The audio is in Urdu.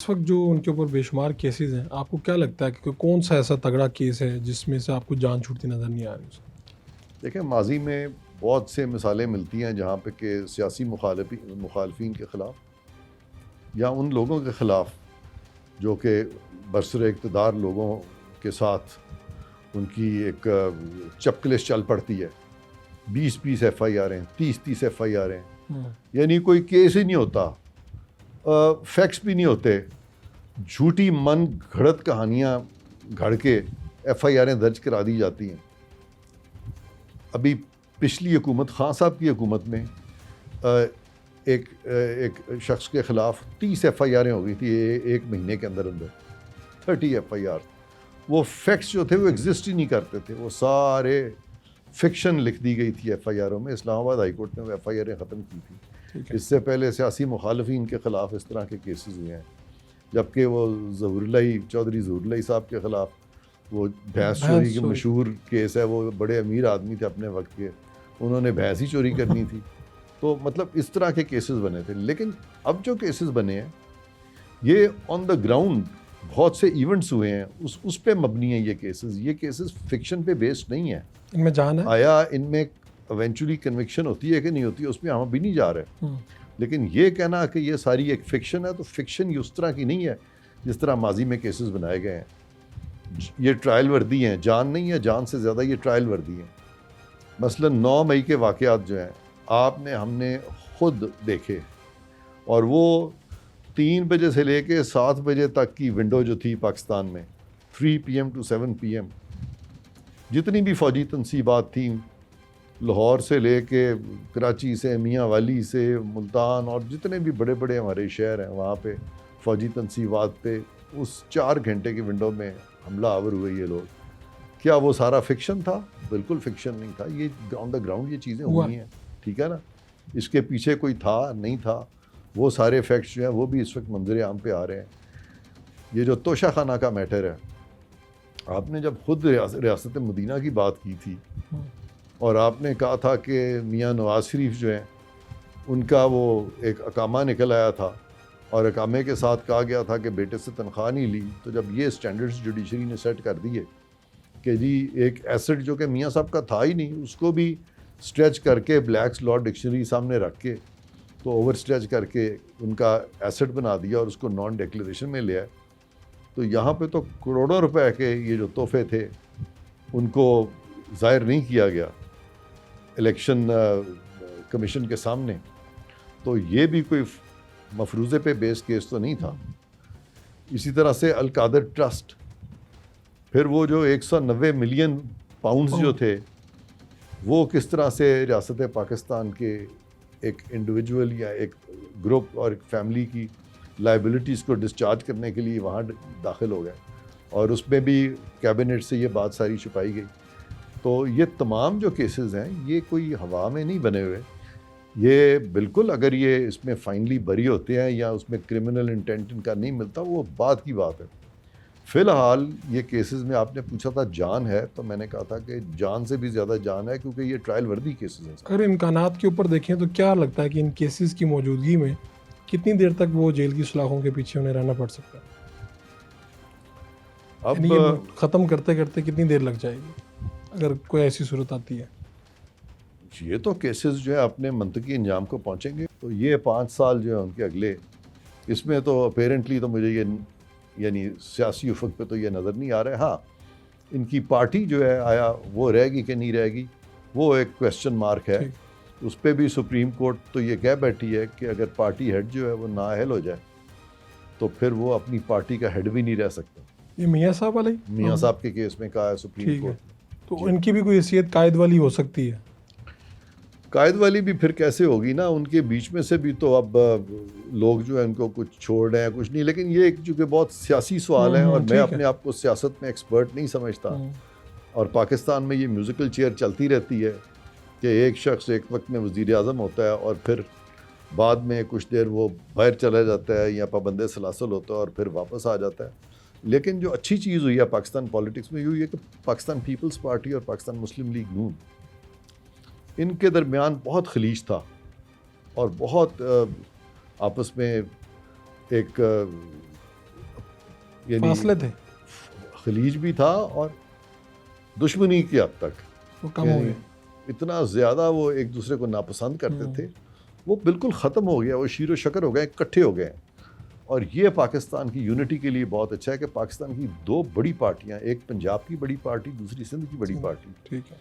اس وقت جو ان کے اوپر بے شمار کیسز ہیں، آپ کو کیا لگتا ہے کہ کون سا ایسا تگڑا کیس ہے جس میں سے آپ کو جان چھوٹتی نظر نہیں آ رہی اس وقت؟ دیکھیں، ماضی میں بہت سے مثالیں ملتی ہیں جہاں پہ کہ سیاسی مخالفین کے خلاف یا ان لوگوں کے خلاف جو کہ برسر اقتدار لوگوں کے ساتھ ان کی ایک چپکلش چل پڑتی ہے. 20 ایف آئی آر ہیں، 30 ایف آئی آر ہیں، یعنی کوئی کیس ہی نہیں ہوتا، فیکٹس بھی نہیں ہوتے، جھوٹی من گھڑت کہانیاں گھڑ کے ایف آئی آریں درج کرا دی جاتی ہیں. ابھی پچھلی حکومت، خان صاحب کی حکومت میں ایک شخص کے خلاف 30 ایف آئی آریں ہو گئی تھی ایک مہینے کے اندر 30 ایف آئی آر. وہ فیکٹس جو تھے وہ ایگزسٹ ہی نہیں کرتے تھے، وہ سارے فکشن لکھ دی گئی تھی ایف آئی آروں میں. اسلام آباد ہائی کورٹ نے وہ ایف آئی آریں ختم کی تھی. اس سے پہلے سیاسی مخالفین کے خلاف اس طرح کے کیسز ہوئے ہیں، جبکہ وہ چودھری ظہور اللہ صاحب کے خلاف وہ بھینس چوری کے مشہور کیس ہے. وہ بڑے امیر آدمی تھے اپنے وقت کے، انہوں نے بھینس ہی چوری کرنی تھی. تو مطلب اس طرح کے کیسز بنے تھے. لیکن اب جو کیسز بنے ہیں یہ آن دا گراؤنڈ بہت سے ایونٹس ہوئے ہیں، اس پہ مبنی ہیں یہ کیسز. یہ کیسز فکشن پہ بیسڈ نہیں ہیں. ان میں جان ہے، آیا ان میں ایونچولی کنوکشن ہوتی ہے کہ نہیں ہوتی، اس میں ہم ابھی نہیں جا رہے. لیکن یہ کہنا کہ یہ ساری ایک فکشن ہے، تو فکشن یہ اس طرح کی نہیں ہے جس طرح ماضی میں کیسز بنائے گئے ہیں. یہ ٹرائل وردی ہیں، جان نہیں ہے، جان سے زیادہ یہ ٹرائل وردی ہیں. مثلا 9 مئی کے واقعات جو ہیں آپ نے ہم نے خود دیکھے، اور وہ 3 بجے سے لے کے 7 بجے تک کی ونڈو جو تھی پاکستان میں، 3 PM to 7 PM، جتنی بھی فوجی تنصیبات تھیں، لاہور سے لے کے کراچی سے، میاں والی سے، ملتان، اور جتنے بھی بڑے بڑے ہمارے شہر ہیں وہاں پہ فوجی تنصیبات پہ اس 4 گھنٹے کی ونڈو میں حملہ آور ہوئے یہ لوگ. کیا وہ سارا فکشن تھا؟ بالکل فکشن نہیں تھا. یہ آن دا گراؤنڈ یہ چیزیں ہوئی ہیں، ٹھیک ہے نا. اس کے پیچھے کوئی تھا نہیں تھا، وہ سارے فیکٹس جو ہیں وہ بھی اس وقت منظر عام پہ آ رہے ہیں. یہ جو توشہ خانہ کا میٹر ہے، آپ نے جب خود ریاست مدینہ کی بات کی تھی اور آپ نے کہا تھا کہ میاں نواز شریف جو ہیں ان کا وہ ایک اقامہ نکل آیا تھا اور اقامے کے ساتھ کہا گیا تھا کہ بیٹے سے تنخواہ نہیں لی. تو جب یہ سٹینڈرڈز جوڈیشری نے سیٹ کر دیے کہ جی ایک ایسٹ جو کہ میاں صاحب کا تھا ہی نہیں، اس کو بھی اسٹریچ کر کے بلیکس لا ڈکشنری سامنے رکھ کے تو اوور اسٹریچ کر کے ان کا ایسٹ بنا دیا اور اس کو نان ڈیکلیریشن میں لیا. تو یہاں پہ تو کروڑوں روپے کے یہ جو تحفے تھے ان کو ظاہر نہیں کیا گیا الیکشن کمیشن کے سامنے. تو یہ بھی کوئی مفروضے پہ بیس کیس تو نہیں تھا. اسی طرح سے القادر ٹرسٹ، پھر وہ جو 190 ملین پاؤنڈز جو تھے وہ کس طرح سے ریاست پاکستان کے ایک انڈیویجول یا ایک گروپ اور ایک فیملی کی لائبلٹیز کو ڈسچارج کرنے کے لیے وہاں داخل ہو گئے، اور اس میں بھی کیبنٹ سے یہ بات ساری چھپائی گئی. تو یہ تمام جو کیسز ہیں یہ کوئی ہوا میں نہیں بنے ہوئے. یہ بالکل اگر یہ اس میں فائنلی بری ہوتے ہیں یا اس میں کرمنل انٹینٹ ان کا نہیں ملتا، وہ بات کی بات ہے. فی الحال یہ کیسز میں آپ نے پوچھا تھا جان ہے، تو میں نے کہا تھا کہ جان سے بھی زیادہ جان ہے، کیونکہ یہ ٹرائل وردی کیسز ہیں. اگر امکانات کے اوپر دیکھیں تو کیا لگتا ہے کہ ان کیسز کی موجودگی میں کتنی دیر تک وہ جیل کی سلاخوں کے پیچھے انہیں رہنا پڑ سکتا ہے؟ اب یہ ختم کرتے کرتے کتنی دیر لگ جائے گی اگر کوئی ایسی صورت آتی ہے؟ یہ تو کیسز جو ہے اپنے منطقی انجام کو پہنچیں گے. تو یہ 5 سال جو ہے ان کے اگلے، اس میں تو اپیرنٹلی تو مجھے یہ یعنی سیاسی افق پہ تو یہ نظر نہیں آ رہا ہے. ہاں، ان کی پارٹی جو ہے آیا وہ رہے گی کہ نہیں رہے گی، وہ ایک کویسچن مارک ہے. اس پہ بھی سپریم کورٹ تو یہ کہہ بیٹھی ہے کہ اگر پارٹی ہیڈ جو ہے وہ نااہل ہو جائے تو پھر وہ اپنی پارٹی کا ہیڈ بھی نہیں رہ سکتا. یہ میاں صاحب والا میاں صاحب کے کیس میں کہا ہے سپریم کورٹ نے. تو ان کی بھی کوئی حیثیت قائد والی ہو سکتی ہے؟ قائد والی بھی پھر کیسے ہوگی نا، ان کے بیچ میں سے بھی تو اب لوگ جو ہیں ان کو کچھ چھوڑ رہے ہیں کچھ نہیں. لیکن یہ ایک چونکہ بہت سیاسی سوال ہے اور میں اپنے آپ کو سیاست میں ایکسپرٹ نہیں سمجھتا، اور پاکستان میں یہ میوزیکل چیئر چلتی رہتی ہے کہ ایک شخص ایک وقت میں وزیر اعظم ہوتا ہے اور پھر بعد میں کچھ دیر وہ باہر چلا جاتا ہے یا پابند سلاسل ہوتا ہے اور پھر واپس آ جاتا ہے. لیکن جو اچھی چیز ہوئی ہے پاکستان پالیٹکس میں یہ ہوئی ہے کہ پاکستان پیپلز پارٹی اور پاکستان مسلم لیگ نون، ان کے درمیان بہت خلیج تھا اور بہت آپس میں ایک یعنی فاصلے تھے خلیج بھی تھا اور دشمنی کی حد تک وہ کم ہو گئے. اتنا زیادہ وہ ایک دوسرے کو ناپسند کرتے تھے وہ بالکل ختم ہو گیا. وہ شیر و شکر ہو گئے, اکٹھے ہو گئے. اور یہ پاکستان کی یونٹی کے لیے بہت اچھا ہے کہ پاکستان کی دو بڑی پارٹیاں, ایک پنجاب کی بڑی پارٹی, دوسری سندھ کی بڑی پارٹی, ٹھیک ہے.